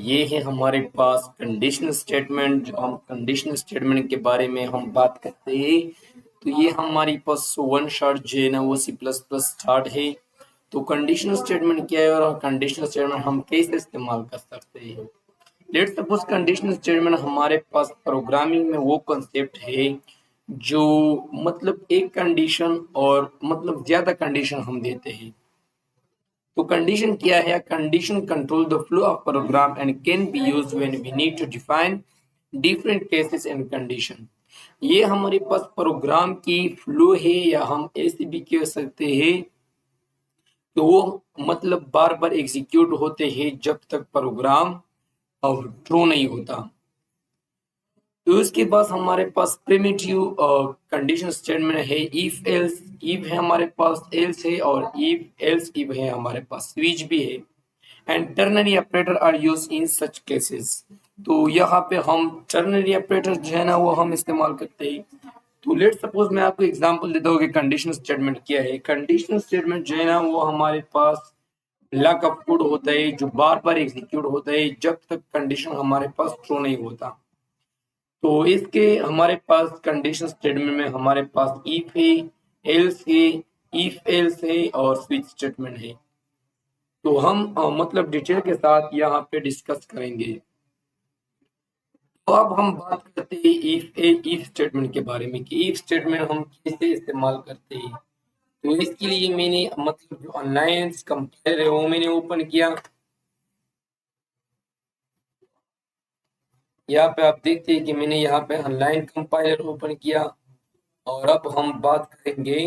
ये है हमारे पास कंडीशनल स्टेटमेंट। जो हम कंडीशनल स्टेटमेंट के बारे में हम बात करते हैं, तो ये हमारे पास वन शॉट जो है ना वो सी प्लस प्लस स्टार्ट है। तो कंडीशनल स्टेटमेंट क्या है और कंडीशनल स्टेटमेंट हम कैसे इस्तेमाल कर सकते हैं। लेट्स सपोज कंडीशनल स्टेटमेंट हमारे पास प्रोग्रामिंग में वो कंसेप्ट है जो मतलब एक कंडीशन और मतलब ज्यादा कंडीशन हम देते हैं। तो कंडीशन क्या है? Condition control the flow of program and can be used when we need to define different cases and condition. ये हमारे पास प्रोग्राम की फ्लो है, या हम ऐसे भी कह सकते हैं कि वो मतलब बार बार एग्जीक्यूट होते हैं जब तक प्रोग्राम ट्रू नहीं होता। तो उसके बाद हमारे पास प्रिमिटिव कंडीशन स्टेटमेंट है, इफ एल्स। इफ है हमारे पास, एल्स है, और इफ एल्स इफ है हमारे पास, स्विच भी है। And ternary operator are use in such cases. तो यहाँ पे हम टर्नरी ऑपरेटर जो है ना वो हम इस्तेमाल करते हैं। तो लेट सपोज मैं आपको एग्जांपल देता हूँ कि कंडीशनल स्टेटमेंट क्या है। कंडीशनल स्टेटमेंट जो है ना वो हमारे पास ब्लॉक ऑफ कोड होता है जो बार बार एग्जीक्यूट होता है जब तक कंडीशन हमारे पास ट्रू नहीं होता। तो इसके हमारे पास कंडीशन स्टेटमेंट में हमारे पास इफ है, एल्स है, इफ एल्स है और स्विच स्टेटमेंट है। तो हम मतलब डिटेल के साथ यहाँ पे डिस्कस करेंगे। तो अब हम बात करते हैं इफ स्टेटमेंट के बारे में कि इफ स्टेटमेंट हम कैसे इस्तेमाल करते हैं। तो इसके लिए मैंने मतलब जो ऑनलाइन कंपाइलर है वो मैंने ओपन किया। यहाँ पे आप देखते हैं कि मैंने यहाँ पे ऑनलाइन कंपाइलर ओपन किया। और अब हम बात करेंगे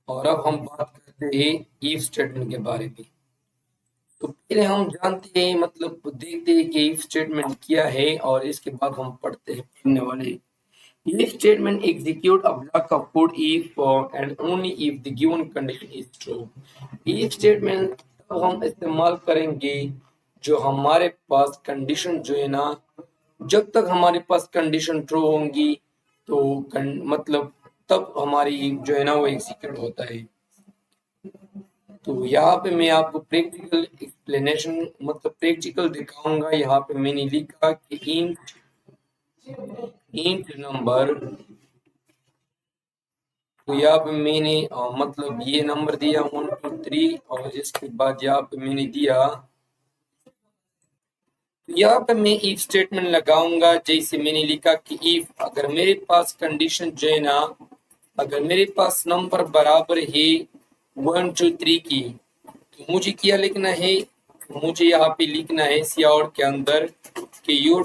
करते हैं इफ स्टेटमेंट के बारे में। तो पहले हम जानते हैं मतलब देखते हैं कि इफ स्टेटमेंट क्या है और इसके बाद हम पढ़ते हैं पढ़ने वाले। If statement execute a block of code if and only if the given condition is true। if statement तब हम इस्तेमाल करेंगे जो हमारे पास कंडीशन जो है ना, जब तक हमारे पास कंडीशन ट्रू होंगी तो मतलब तब हमारी जो है ना वो एग्जीक्यूट होता है। तो यहाँ पे मैं आपको प्रैक्टिकल एक्सप्लेनेशन मतलब प्रैक्टिकल दिखाऊंगा। यहाँ पे मैंने लिखा कि इंट नंबर। तो यहाँ पे मैंने मतलब ये नंबर दिया 1 2 3 और इसके बाद यहाँ पे मैंने दिया। यहाँ पे मैं इफ स्टेटमेंट लगाऊंगा जैसे मैंने लिखा कि इफ अगर मेरे पास कंडीशन जो है ना, अगर मेरे पास नंबर बराबर है 1 2 3 की, तो मुझे क्या लिखना है? मुझे यहाँ पे लिखना है सी आउट के अंदर कि your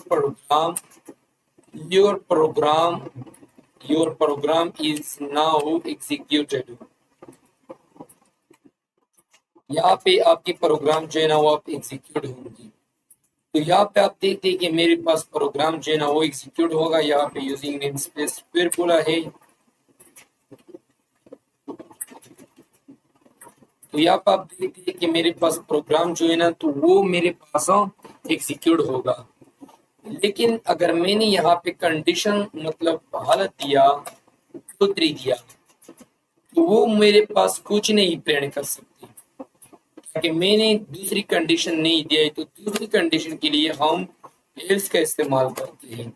program is now executed. यहाँ पे आपकी प्रोग्राम जो है ना वो आप एग्जीक्यूट होंगी। तो यहाँ पे आप देखते हैं कि मेरे पास प्रोग्राम जो है ना वो एग्जीक्यूट होगा। यहाँ पे यूजिंग नेमस्पेस फिर बोला है। तो यहाँ पे आप देखते हैं कि मेरे पास प्रोग्राम जो है ना तो वो मेरे पास एग्जीक्यूट होगा। लेकिन अगर मैंने यहाँ पे कंडीशन मतलब हालत दिया, उत्तरी दिया, तो वो मेरे पास कुछ नहीं प्रिंट कर सकती कि मैंने दूसरी कंडीशन नहीं दिया है। तो दूसरी कंडीशन के लिए हम एल्स का इस्तेमाल करते हैं।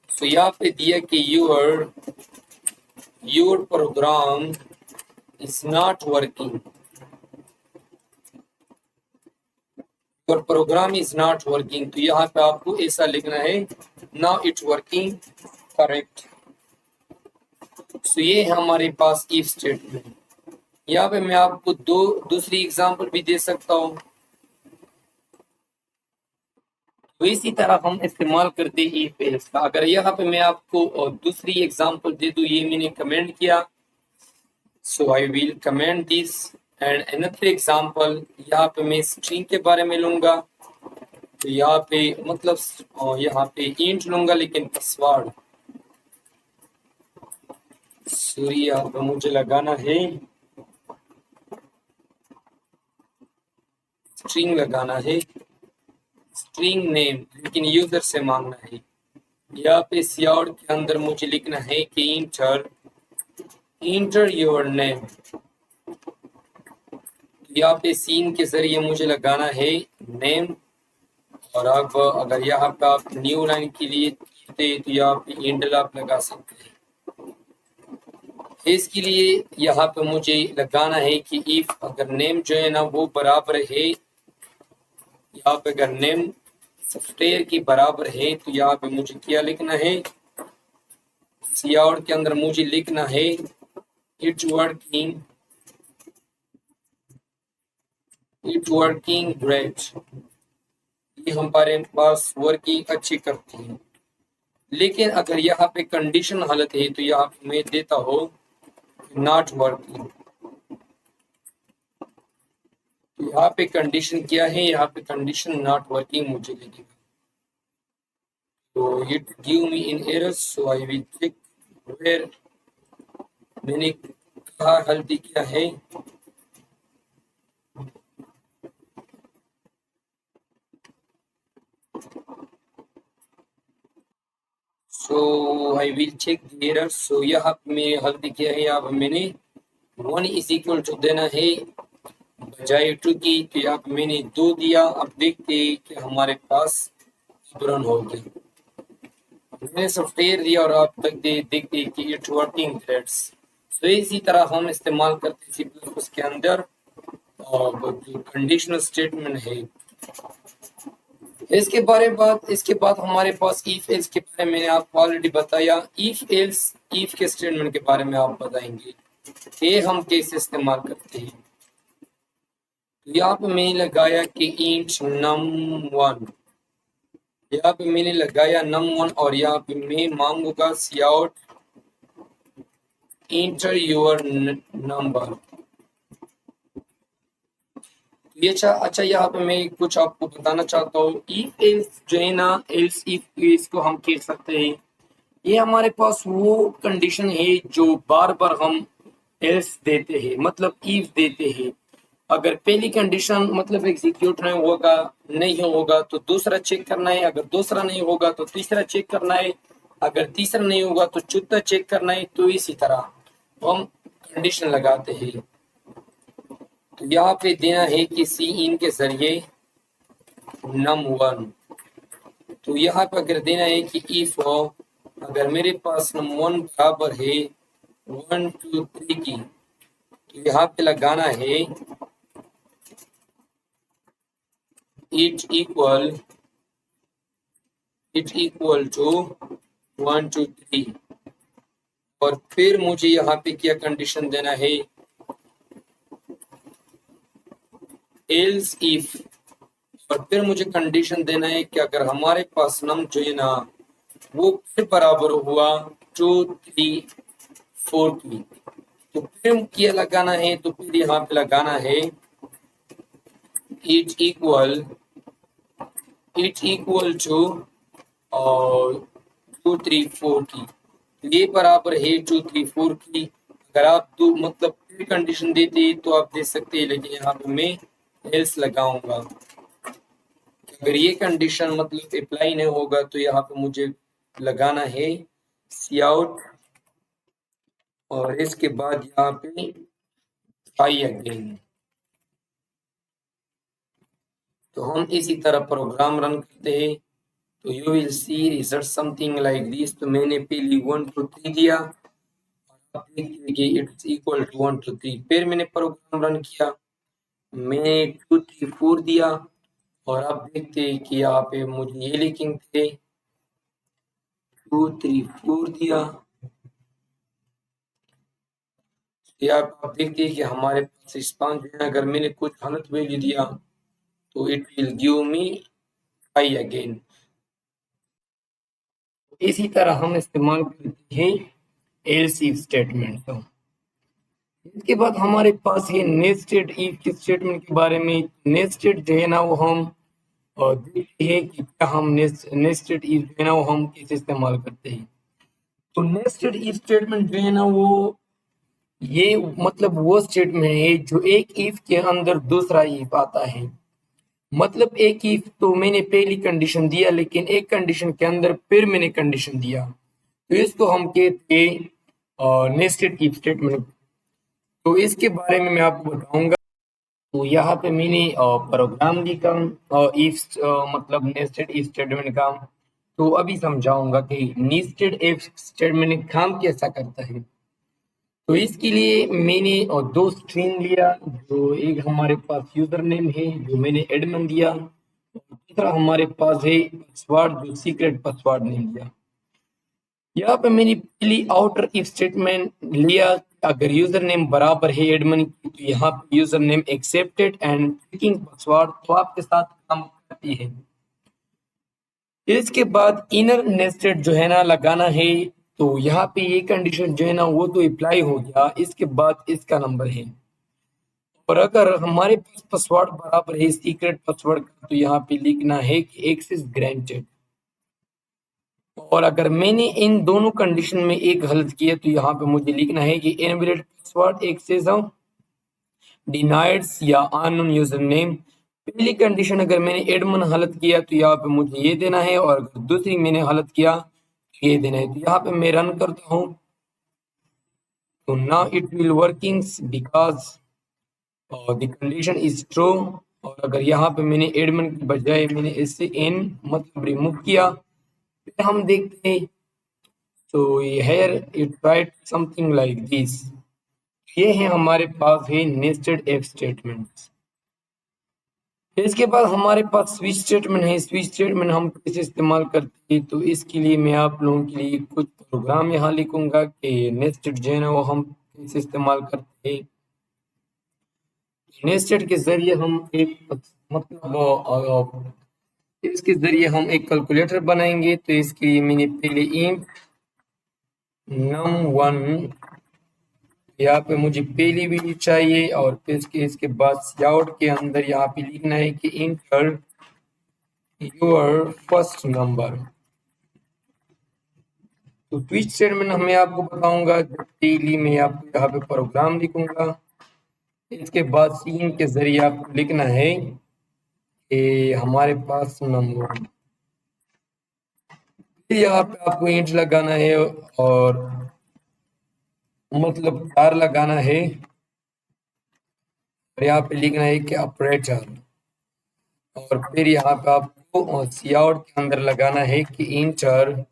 तो यहाँ पे दिया कि your program is not working, your program is not working. तो यहाँ पे आपको ऐसा लिखना है नाउ इट्स वर्किंग करेक्ट। तो ये है हमारे पास इफ स्टेटमेंट। यहाँ पे मैं आपको दूसरी एग्जांपल भी दे सकता हूँ। तो इसी तरह हम इस्तेमाल करते हैं इफ एल्स का। अगर यहाँ पे मैं आपको दूसरी एग्जांपल दे दूँ, ये मैंने कमेंट किया, so I will comment this and another example. यहाँ पे मैं स्ट्रिंग के बारे में लूंगा। तो यहाँ पे मतलब यहाँ पे इंट लूंगा लेकिन पासवर्ड सॉरी यहाँ पे मुझे लगाना है स्ट्रिंग लगाना है, स्ट्रिंग नेम, लेकिन यूजर से मांगना है। यहाँ पे सियाउट के अंदर मुझे लिखना है कि इंटर योर नेम। यहाँ पे सीन के जरिए मुझे लगाना है नेम, और अब अगर यहाँ पे आप न्यू लाइन के लिए तो यहाँ पे इंडल आप लगा सकते हैं। इसके लिए यहाँ पे मुझे लगाना है कि इफ अगर नेम जो है ना वो बराबर है, यहाँ पे अगर नेम सॉफ्टवेयर की बराबर है तो यहाँ पे मुझे क्या लिखना है, सीआउट के अंदर मुझे लिखना है इट्स वर्किंग ग्रेट। ये हमारे पास वर्किंग अच्छी करती है। लेकिन अगर यहाँ पे कंडीशन हालत है तो यहाँ पे मैं देता हो नॉट वर्किंग। तो यहाँ पे कंडीशन क्या है, यहाँ पे कंडीशन नॉट वर्किंग मुझे लगेगा। तो it give me in error, so I will check where. मैंने कहा गलती क्या है, so I will check the error. So यहाँ पे मैं गलती क्या है, यहाँ पे मैंने 1 इज इक्वल टू देना है बजाय 2 की, तो यहाँ पे मैंने 2 दिया। अब देखते हैं कि हमारे पास रन हो गया। मैंने सॉफ्टवेयर दिया और आप तक देखते हैं कि इट वर्किंग थ्रेड्स। तो इसी तरह हम इस्तेमाल करते हैं सी प्लस प्लस के अंदर और जो कंडीशनल स्टेटमेंट है। इसके बाद हमारे पास इफ एल्स के बारे में मैंने आपको ऑलरेडी बताया। इफ एल्स इफ के स्टेटमेंट के बारे में आप बताएंगे ये हम कैसे इस्तेमाल करते हैं। यहाँ पे मैंने लगाया कि इंट num1, यहाँ पे मैंने लगाया num1 और यहाँ पे मैं मांगूंगा सीआउट इंटर योर नंबर। ये अच्छा यहाँ पे मैं कुछ आपको बताना चाहता हूँ। इफ एल्स जो है ना, एल्स इफ इसको हम कह सकते हैं, ये हमारे पास वो कंडीशन है जो बार बार हम एल्स देते हैं, मतलब इफ देते हैं। अगर पहली कंडीशन मतलब एग्जीक्यूट नहीं होगा तो दूसरा चेक करना है, अगर दूसरा नहीं होगा तो तीसरा चेक करना है, अगर तीसरा नहीं होगा तो चौथा चेक करना है। तो इसी तरह हम कंडीशन लगाते हैं। तो यहाँ पे देना है कि सी इन के जरिए num1। तो यहाँ पे अगर देना है कि इफ अगर मेरे पास num1 बराबर है 1 2 3 की, तो यहाँ पे लगाना है इट इक्वल टू 1 2 3। और फिर मुझे यहाँ पे क्या कंडीशन देना है, एल्स इफ। और फिर मुझे कंडीशन देना है कि अगर हमारे पास नम जो है ना वो फिर बराबर हुआ 2 3 4 की, तो फिर क्या लगाना है, तो फिर यहाँ पे लगाना है इट इक्वल टू और 2 3 4 की। ये बराबर है 2 3 4 की। अगर आप दो मतलब फिर कंडीशन देते तो आप दे सकते हैं, लेकिन यहाँ पे मैं एल्स लगाऊंगा। अगर ये कंडीशन मतलब अप्लाई नहीं होगा तो यहाँ पे मुझे लगाना है सीआउट और इसके बाद यहाँ पे ट्राई अगेन। तो हम इसी तरह प्रोग्राम रन करते हैं तो you will see result something like this. तो मैंने पहले 1 2 3 दिया, आप देखिए कि इट्स इक्वल टू 1 2 3। फिर मैंने प्रोग्राम रन किया, मैंने 2 3 4 दिया और आप देखते हैं कि यहाँ पे मुझे ये लिखेंगे 2 3 4 दिया। आप देखते हैं कि हमारे पास रिस्पांस है। अगर मैंने कुछ गलत वैल्यू दिया तो it will give me try again. इसी तरह हम इस्तेमाल करते हैं एल्स इफ स्टेटमेंट का। इसके बाद हमारे पास ये नेस्टेड इफ के स्टेटमेंट के बारे में। नेस्टेड जो है ना वो हम देखते हैं कि क्या हम नेस्टेड इफ जो है ना वो हम कैसे इस्तेमाल करते हैं। तो नेस्टेड इफ स्टेटमेंट जो है ना वो ये मतलब वो स्टेटमेंट है जो एक इफ के अंदर दूसरा इफ आता है। मतलब एक इफ तो मैंने पहली कंडीशन दिया, लेकिन एक कंडीशन के अंदर फिर मैंने कंडीशन दिया, तो इसको हम कहते हैं नेस्टेड इफ स्टेटमेंट। तो इसके बारे में मैं आपको बताऊंगा। तो यहाँ पे मैंने प्रोग्राम लिखा और इफ मतलब नेस्टेड इफ स्टेटमेंट का। तो अभी समझाऊंगा कि नेस्टेड इफ स्टेटमेंट काम कैसा करता है। तो इसके लिए मैंने दो स्ट्रिंग लिया, जो एक हमारे पास यूजर नेम है जो मैंने एडमिन दिया, और दूसरा हमारे पास है पासवर्ड जो सीक्रेट पासवर्ड नेम दिया। यहाँ पे मैंने पहली आउटर इफ स्टेटमेंट लिया, अगर यूजर नेम बराबर है एडमिन की तो यहाँ पे user name accepted and checking password तो आपके साथ काम करती है। इसके बाद इनर नेस्टेड जो है ना लगाना है, तो यहाँ पे ये कंडीशन जो है ना वो तो अप्लाई हो गया, इसके बाद इसका नंबर है। और अगर हमारे पास पासवर्ड बराबर है सीक्रेट पासवर्ड का तो यहाँ पे लिखना है कि एक्सेस ग्रांटेड। और अगर मैंने इन दोनों कंडीशन में एक गलत किया तो यहाँ पे मुझे लिखना है कि इनवैलिड पासवर्ड एक्सेस डिनाइड या अननोन यूजर नेम। पहली कंडीशन अगर मैंने एडमिन गलत किया तो यहाँ पे मुझे ये देना है, और अगर दूसरी मैंने गलत किया तो ये देना है। तो यहाँ पे मैं रन करता हूँ, तो now it will working because the condition is true. और अगर यहाँ पे मैंने एडमिन की बजाय मैंने इससे एन मतलब रिमूव किया, फिर हम देखते हैं। तो here it write something like this। ये है हमारे पास है नेस्टेड इफ स्टेटमेंट्स। इसके बाद हमारे पास स्विच स्टेटमेंट है। स्विच स्टेटमेंट हम कैसे इस्तेमाल करते हैं, तो इसके लिए मैं आप लोगों के लिए कुछ प्रोग्राम यहाँ लिखूंगा कि नेस्टेड जो है ना वो हम कैसे इस्तेमाल करते हैं। नेस्टेड के जरिए हम एक मतलब इसके जरिए हम एक कैलकुलेटर बनाएंगे। तो इसके लिए मैंने पहले इंट num1 यहाँ पे मुझे पहली वैल्यू चाहिए, और फिर इसके बाद सिआउट के अंदर यहाँ पे लिखना है कि इंटर योर फर्स्ट नंबर। तो स्विच स्टेटमेंट मैं आपको बताऊंगा डेली में आपको यहाँ पे प्रोग्राम लिखूंगा। इसके बाद सीन के जरिए आपको लिखना है कि हमारे पास नंबर, फिर यहाँ पे आपको इंट लगाना है और मतलब 4 लगाना है, और यहाँ पे लिखना है कि ऑपरेटर। और फिर यहाँ पे आपको सीआउट के अंदर लगाना है कि इंटर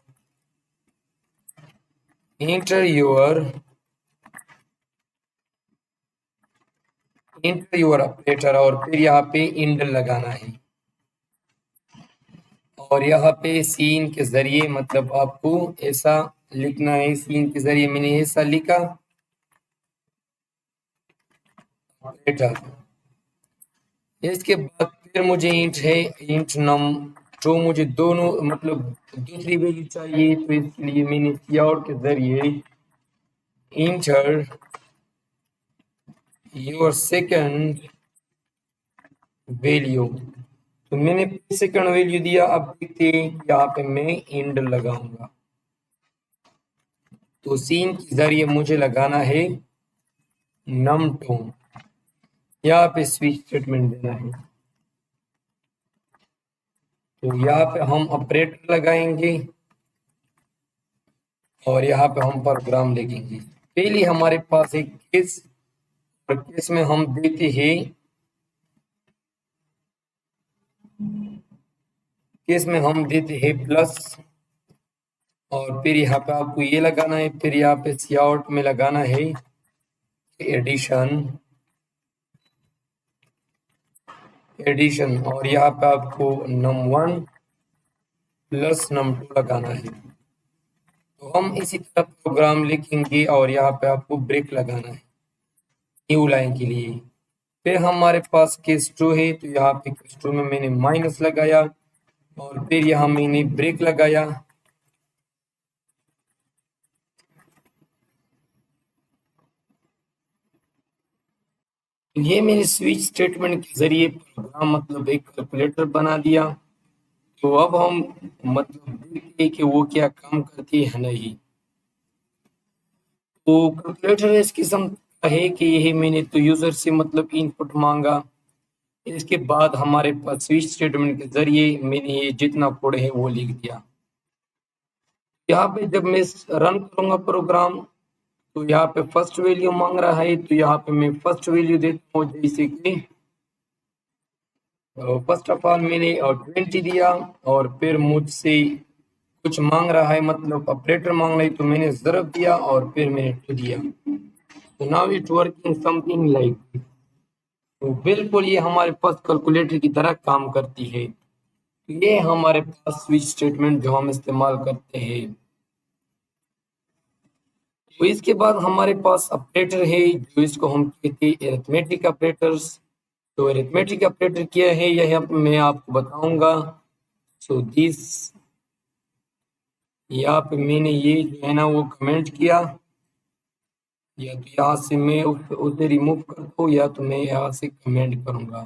योर ऑपरेटर, और फिर यहाँ पे इंड लगाना है। और यहाँ पे सीन के जरिए मतलब आपको ऐसा लिखना है। सीन के जरिए मैंने ऐसा लिखा ऑपरेटर। इसके बाद फिर मुझे इंट है इंट नम, जो मुझे दोनों मतलब दूसरी वैल्यू चाहिए, तो इसके लिए मैंने सीआउट के जरिए इंटर योर सेकंड वैल्यू। तो मैंने सेकंड वैल्यू दिया। अब देखते हैं यहाँ पे मैं इंड लगाऊंगा, तो सीन के जरिए मुझे लगाना है num2। यहाँ पे स्विच स्टेटमेंट देना है, तो यहाँ पे हम ऑपरेटर लगाएंगे और यहाँ पे हम प्रोग्राम लिखेंगे। पहले हमारे पास एक केस, और केस में हम देते हैं प्लस, और फिर यहाँ पे आपको ये लगाना है। फिर यहाँ पे सीआउट में लगाना है एडिशन, और यहाँ पे आपको num1 प्लस num2 लगाना है। तो हम इसी तरह प्रोग्राम लिखेंगे, और यहाँ पे आपको ब्रेक लगाना है न्यू लाइन के लिए। फिर हमारे पास केस 2 है, तो यहाँ पे केस 2 में मैंने माइनस लगाया, और फिर यहाँ मैंने ब्रेक लगाया। ये मैंने स्विच स्टेटमेंट के जरिए प्रोग्राम मतलब एक कैलकुलेटर बना दिया। तो अब हम मतलब देखते हैं कि वो क्या काम करती है नहीं। तो कैलकुलेटर इस किस्म का है कि यही मैंने तो यूजर से मतलब इनपुट मांगा। इसके बाद हमारे पास स्विच स्टेटमेंट के जरिए मैंने ये जितना कोड है वो लिख दिया। यहाँ पे जब मैं रन करूंगा प्रोग्राम, तो यहाँ पे फर्स्ट वैल्यू मांग रहा है, तो यहाँ पे मैं फर्स्ट वैल्यू देता हूँ, जैसे कि फर्स्ट ऑफ ऑल मैंने 20 दिया और फिर मुझसे कुछ मांग रहा है, मतलब ऑपरेटर मांग रही, तो मैंने ज़रब दिया और फिर मैंने 2 दिया। तो now it working something like this. तो बिल्कुल ये हमारे पास कैलकुलेटर की तरह काम करती है। तो ये हमारे पास स्विच स्टेटमेंट जो हम इस्तेमाल करते हैं। तो इसके बाद हमारे पास ऑपरेटर है जो इसको हम कहते हैं अरिथमेटिक ऑपरेटर्स। तो अरिथमेटिक ऑपरेटर क्या है यह मैं आपको बताऊंगा। सो दिस, यहाँ पे मैंने ये जो है ना वो कमेंट किया, या तो यहाँ से मैं उसे रिमूव कर दूँ या तो मैं यहाँ से कमेंट करूँगा।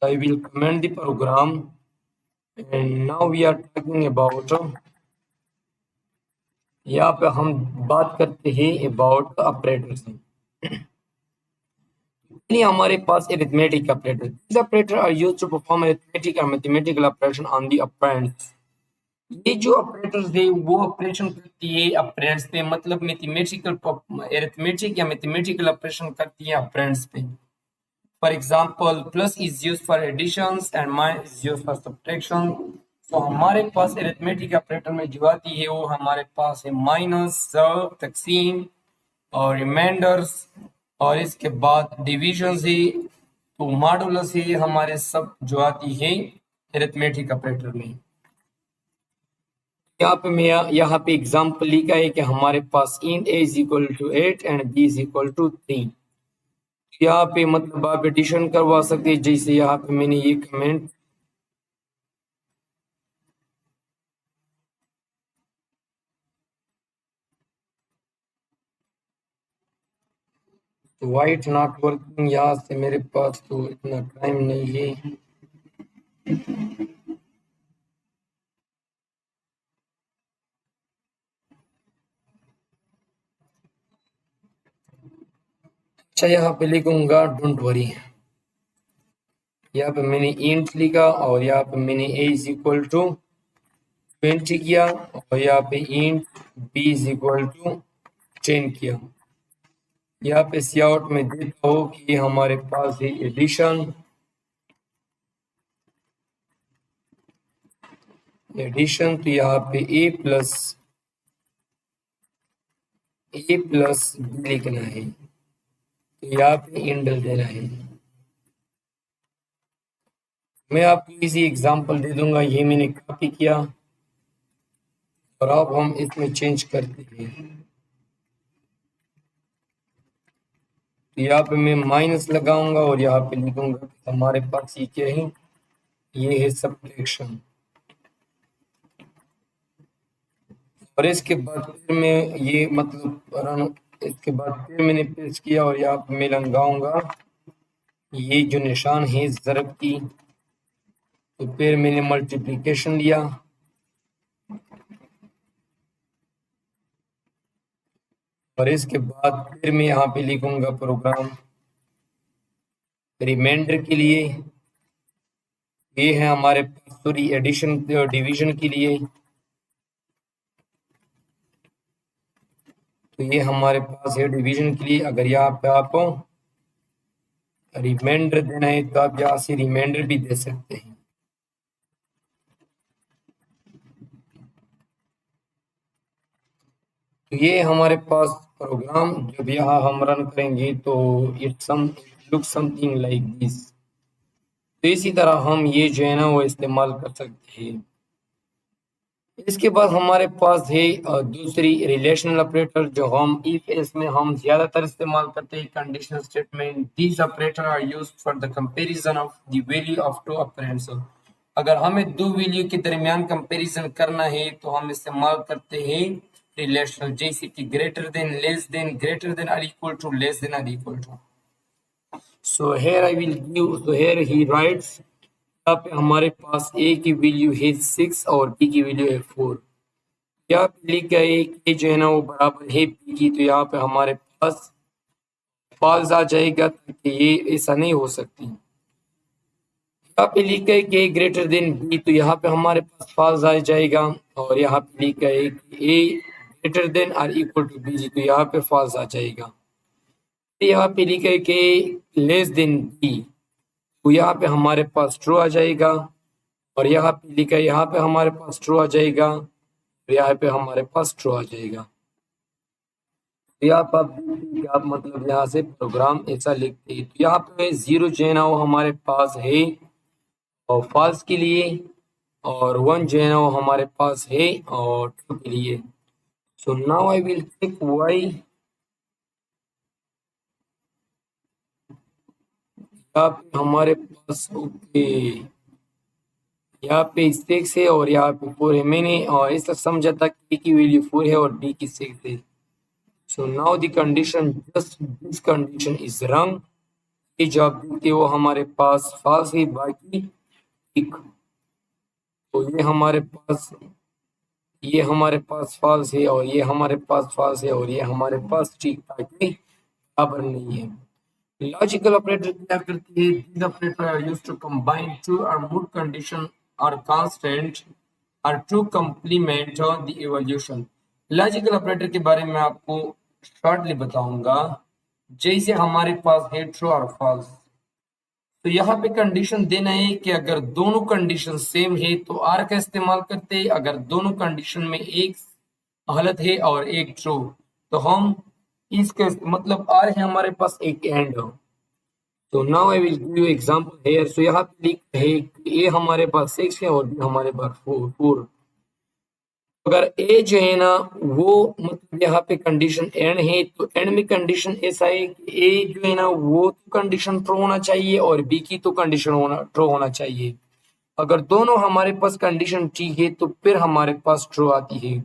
I will comment the program and now we are talking about, यहाँ पे हम बात करते हैं अबाउट ऑपरेटर्स। हमारे पास arithmetic operator, this operator are used to perform arithmetic और mathematical operation on the operands. ये जो ऑपरेटर्स है वो ऑपरेशन करती है ऑपरेंड्स पे, मतलब मैथमेटिकल अरिथमेटिक या मैथमेटिकल ऑपरेशन करती है ऑपरेंड्स पे। For example plus is used for additions and minus is used for subtraction. तो हमारे पास अरिथमेटिक ऑपरेटर में जो आती है वो हमारे पास है माइनस, ज़र्ब, तकसीम और रिमाइंडर्स, और इसके बाद डिविजन है, तो मॉडुलस है, हमारे सब जो आती है अरिथमेटिक ऑपरेटर में। यहाँ पे मैं यहाँ पे एग्जाम्पल लिखा है कि हमारे पास int a is equal to 8 and b is equal to 3। यहाँ पे मतलब आप एडिशन करवा सकते हैं, जैसे यहाँ पे मैंने ये कमेंट वाइट नॉट वर्किंग, यहाँ से मेरे पास तो इतना टाइम नहीं है। अच्छा यहाँ पे लिखूंगा डोंट वरी। यहाँ पे मैंने इंट लिखा और यहाँ पे मैंने a इज इक्वल टू 20 किया और यहाँ पे int b is equal to 10 किया। यहाँ पे सीआउट में देता हो कि हमारे पास है एडिशन, तो यहाँ पे a प्लस b लिखना है, तो यहाँ पे इंडल देना है। मैं आपको इसी एग्जांपल दे दूंगा, ये मैंने कॉपी किया और अब हम इसमें चेंज करते हैं। तो यहाँ पे मैं माइनस लगाऊंगा और यहाँ पे लिखूंगा कि हमारे पास ये क्या है, ये है सब्ट्रैक्शन। और इसके बाद फिर मैं ये मतलब इसके बाद फिर मैंने पेस्ट किया और यहाँ पे मैं लगाऊंगा ये जो निशान है ज़रब की, तो फिर मैंने मल्टीप्लिकेशन लिया और इसके बाद फिर मैं यहाँ पे लिखूंगा प्रोग्राम रिमाइंडर के लिए, ये है हमारे पास सॉरी एडिशन डिवीजन के लिए, तो ये हमारे पास है डिवीजन के लिए। अगर यहाँ पे आपको रिमाइंडर देना है तो आप यहाँ से रिमाइंडर भी दे सकते हैं। तो ये हमारे पास प्रोग्राम जब यहाँ हम रन करेंगे तो it look something like this. तो इसी तरह हम ये जो है ना वो इस्तेमाल कर सकते हैं। इसके बाद हमारे पास है दूसरी रिलेशनल ऑपरेटर जो हम इफ एल्स में हम ज्यादातर इस्तेमाल करते हैं, conditional statement. These operator are used for the comparison of the value of two operands. अगर हमें दो वैल्यू के दरमियान कंपैरिजन करना है तो हम इस्तेमाल करते हैं रिलेशनल, जैसे कि greater than, less than, greater than or equal to, less than or equal to. So here I will give, so here he writes, यहाँ पे हमारे पास a की वैल्यू है 6 और b की वैल्यू है 4। यहाँ पे लिख गए कि जो है ना वो बराबर है b की, तो यहाँ पे हमारे पास फॉल्स आ जाएगा, ताकि ये ऐसा नहीं हो सकती। यहाँ पे लिख गए कि ग्रेटर देन b, तो यहाँ पे हमारे पास फॉल्स आ जाएगा। और यहाँ पे लिख गए कि a ग्रेटर देन और इक्वल टू b, तो यहाँ पे फॉल्स आ जाएगा। यहाँ पे लिखा है कि लेस देन b, तो यहाँ पे हमारे पास ट्रू आ जाएगा, और यहाँ पे लिखा है यहाँ पे हमारे पास ट्रू आ जाएगा, और यहाँ पे हमारे पास ट्रू आ जाएगा। तो यहाँ पर आप मतलब यहाँ से प्रोग्राम ऐसा लिखते हैं। तो यहाँ पे 0 जो है ना वो हमारे पास है और फॉल्स के लिए, और 1 जो है ना वो हमारे पास है और ट्रू के लिए। So now I will check Y. यहाँ पे हमारे पास ओके, यहाँ पे 6 है और यहाँ पे 4 है। मैंने ऐसा समझा था कि A की वैल्यू 4 है और B की 6 है। So now the condition, just this condition is wrong. ये जो आप देखते हो हमारे पास फॉल्स है, बाकी ठीक। तो ये हमारे पास फॉल्स है और ये हमारे पास फॉल्स है और ये हमारे पास ठीक ताकि बराबर नहीं है। लॉजिकल ऑपरेटर क्या करती है? These operators are used to combine two or more condition or constant or to complement the evolution। Logical operator के बारे में आपको शॉर्टली बताऊंगा। जैसे हमारे पास है ट्रू और फॉल्स, तो यहाँ पे कंडीशन देना है कि अगर दोनों कंडीशन सेम है तो आर का इस्तेमाल करते हैं। अगर दोनों कंडीशन में एक हालत है और एक ट्रू, तो हम इसके मतलब आर है हमारे पास एक एंड हो। तो now I will give you example here. So यहाँ पे लिख है कि ए हमारे पास 6 है और बी हमारे पास 4। अगर ए जो है ना वो मतलब यहाँ पे कंडीशन एंड है, तो एंड में कंडीशन ऐसा है कि ए जो है ना वो तो कंडीशन ट्रू होना चाहिए और बी की तो कंडीशन होना ट्रू होना चाहिए। अगर दोनों हमारे पास कंडीशन ठीक है तो फिर हमारे पास ट्रू आती है,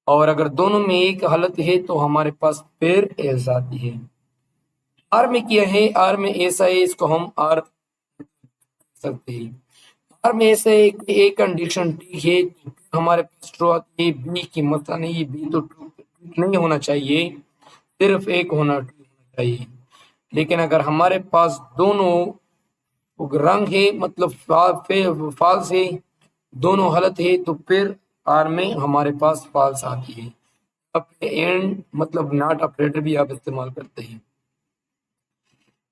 और अगर दोनों में एक हालत है तो हमारे पास फिर एल्स आती है। आर में क्या है? आर में ऐसा है, इसको हम आर सकते हैं। आर में ऐसा है कि एक कंडीशन ठीक है तो हमारे पास ट्रू आती है, बी की मतलब नहीं, बी तो ट्रू नहीं होना चाहिए, सिर्फ एक होना ट्रू होना चाहिए। लेकिन अगर हमारे पास दोनों रंग है मतलब फॉल्स है, दोनों गलत है, तो फिर आर में हमारे पास फॉल्स आती है। अब एंड मतलब नॉट ऑपरेटर भी आप इस्तेमाल करते हैं।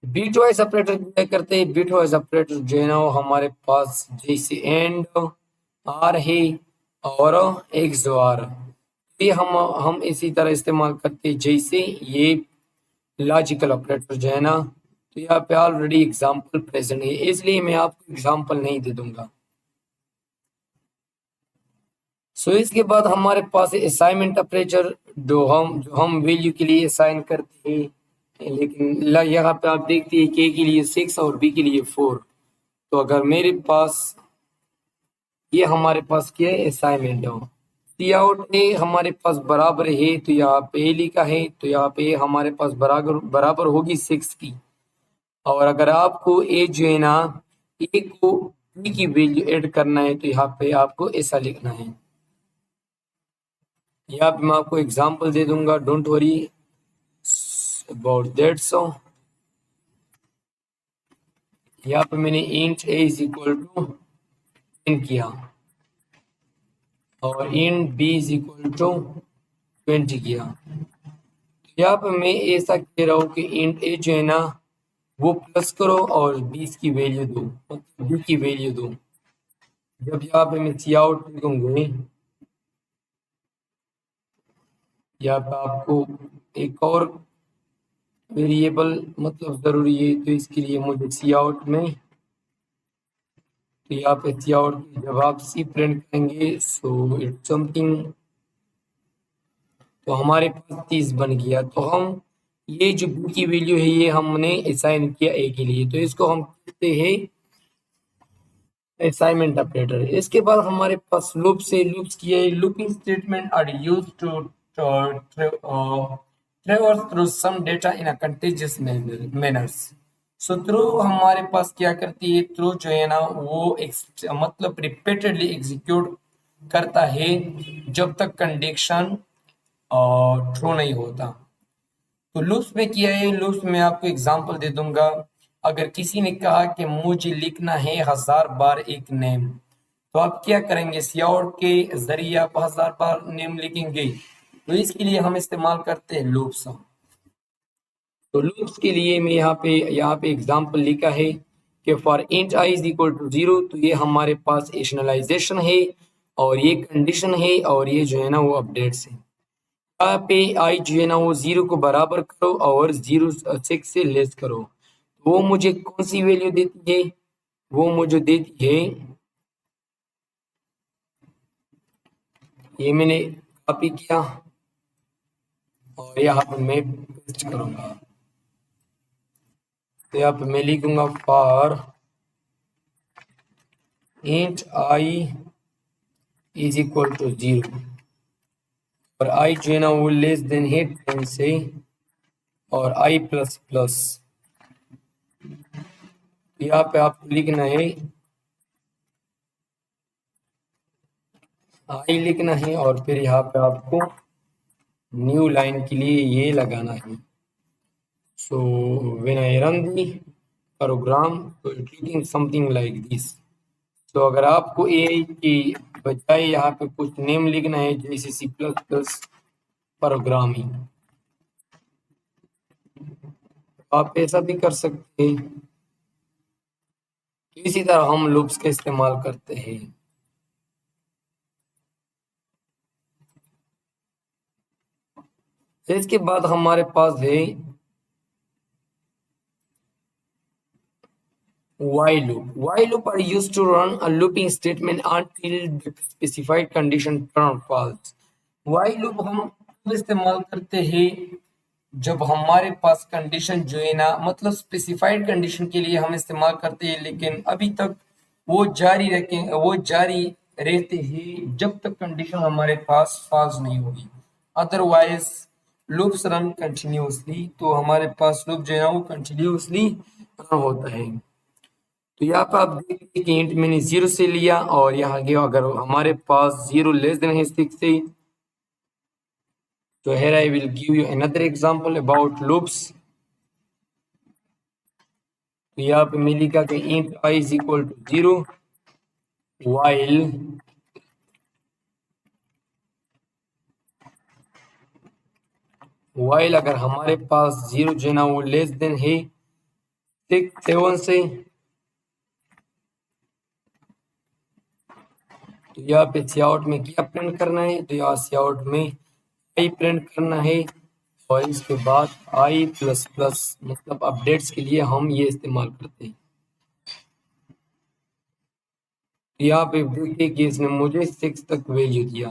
बिटवाइज ऑपरेटर क्या करते हैं? बिटवाइज ऑपरेटर जो है ना वो हमारे पास जैसे एंड आर है और एक्स आर, ये हम इसी तरह इस्तेमाल करते हैं जैसे ये लॉजिकल ऑपरेटर जो है ना। तो यहाँ पे ऑलरेडी एग्जांपल प्रेजेंट है, इसलिए मैं आपको एग्जांपल नहीं दे दूंगा। सो इसके बाद हमारे पास असाइनमेंट ऑपरेटर जो हम वैल्यू के लिए असाइन करते हैं। लेकिन यहाँ पे आप देखते हैं के लिए 6 और बी के लिए 4। तो अगर मेरे पास ये हमारे पास क्या है? असाइनमेंट हो। सी आउट ए हमारे पास बराबर है, तो यहाँ पे ए लिखा है, तो यहाँ पे हमारे पास बराबर बराबर होगी 6 की। और अगर आपको ए जो है ना ए को बी की वैल्यू ऐड करना है तो यहाँ पे आपको ऐसा लिखना है। यहाँ पे मैं आपको एग्जांपल दे दूंगा, don't worry about that. So यहाँ पे मैंने int A is equal to 10 किया और int B is equal to 20 किया। यहाँ पे मैं ऐसा कह रहा हूँ कि इंट ए जो है ना वो प्लस करो और 20 की वैल्यू दो, मतलब बी की वैल्यू दो। जब यहाँ पे मैं सी आउट लिखूंगी, यहाँ पे आपको एक और वेरिएबल मतलब जरूरी है, तो इसके लिए मुझे सी आउट में, तो यहाँ पे सी आउट जब आप सी प्रिंट करेंगे सो इट्स समथिंग, तो हमारे पास 30 बन गया। तो हम ये जो बी की वैल्यू है ये हमने असाइन किया ए के लिए, तो इसको हम कहते हैं असाइनमेंट ऑपरेटर। इसके बाद हमारे पास लूप्स है। लूप्स की है looping statement are used to traverse through some data in a continuous manners। So through हमारे पास क्या करती है? थ्रू जो है ना वो मतलब रिपीटेडली एग्जीक्यूट करता है जब तक कंडीशन ट्रू नहीं होता। तो लूप्स में किया है, लूप्स में आपको एग्जांपल दे दूंगा। अगर किसी ने कहा कि मुझे लिखना है 1000 बार एक नेम, तो आप क्या करेंगे? सियाउट के जरिए आप 1000 बार नेम लिखेंगे। तो इसके लिए हम इस्तेमाल करते हैं लूप्स। तो लूप्स के लिए मैं यहाँ पे एग्जांपल लिखा है। कि for int I is equal to 0, तो ये हमारे पास इनिशियलाइजेशन है और ये कंडीशन है और ये जो है ना वो अपडेट्स है। यहाँ पे आई जो है ना वो 0 को बराबर करो और 0 से लेस करो, वो मुझे कौन सी वैल्यू देती है? वो मुझे देती है, ये मैंने कॉपी किया और यहाँ पर मैं पेस्ट करूंगा। तो यहाँ पे मैं लिखूंगा for int I is equal to 0 और आई जो है ना वो लेस देन है 10 से और आई प्लस प्लस। यहाँ पे आपको लिखना है आई लिखना है और फिर यहाँ पे आपको न्यू लाइन के लिए ये लगाना है। So when I run the program तो it looking something like this. तो अगर आपको ए की बजाय यहाँ पे कुछ नेम लिखना है जैसे सी प्लस प्लस प्रोग्रामिंग, आप ऐसा भी कर सकते हैं। इसी तरह हम लूप्स का इस्तेमाल करते हैं। इसके बाद हमारे पास है while loop. While loop are used to run a looping statement until the specified condition turn false. While loop हम तब इस्तेमाल करते हैं जब हमारे पास कंडीशन जो है ना, मतलब स्पेसिफाइड कंडीशन के लिए हम इस्तेमाल करते हैं, लेकिन अभी तक वो जारी रहते हैं जब तक कंडीशन हमारे पास फॉल्स नहीं होगी। अदरवाइज लूप्स रन कंटिन्यूसली, तो हमारे पास लूप जो है ना वो कंटिन्यूसली रन होता है। तो यहाँ पे आप देखिए कि इंट मैंने 0 से लिया और यहाँ गया, अगर हमारे पास 0 लेस देन है 6 से, तो here I will give you another example about loops। तो यहाँ पे मैं लिखा कि int I is equal to 0 while अगर हमारे पास 0 जो है ना वो लेस देन है 7 से, तो यहाँ पे सीआउट में क्या प्रिंट करना है? तो यहाँ सीआउट में आई प्रिंट करना है और इसके बाद आई प्लस प्लस, मतलब अपडेट्स के लिए हम ये इस्तेमाल करते हैं। यहाँ पे देखिए कि इसने मुझे 6 तक वैल्यू दिया।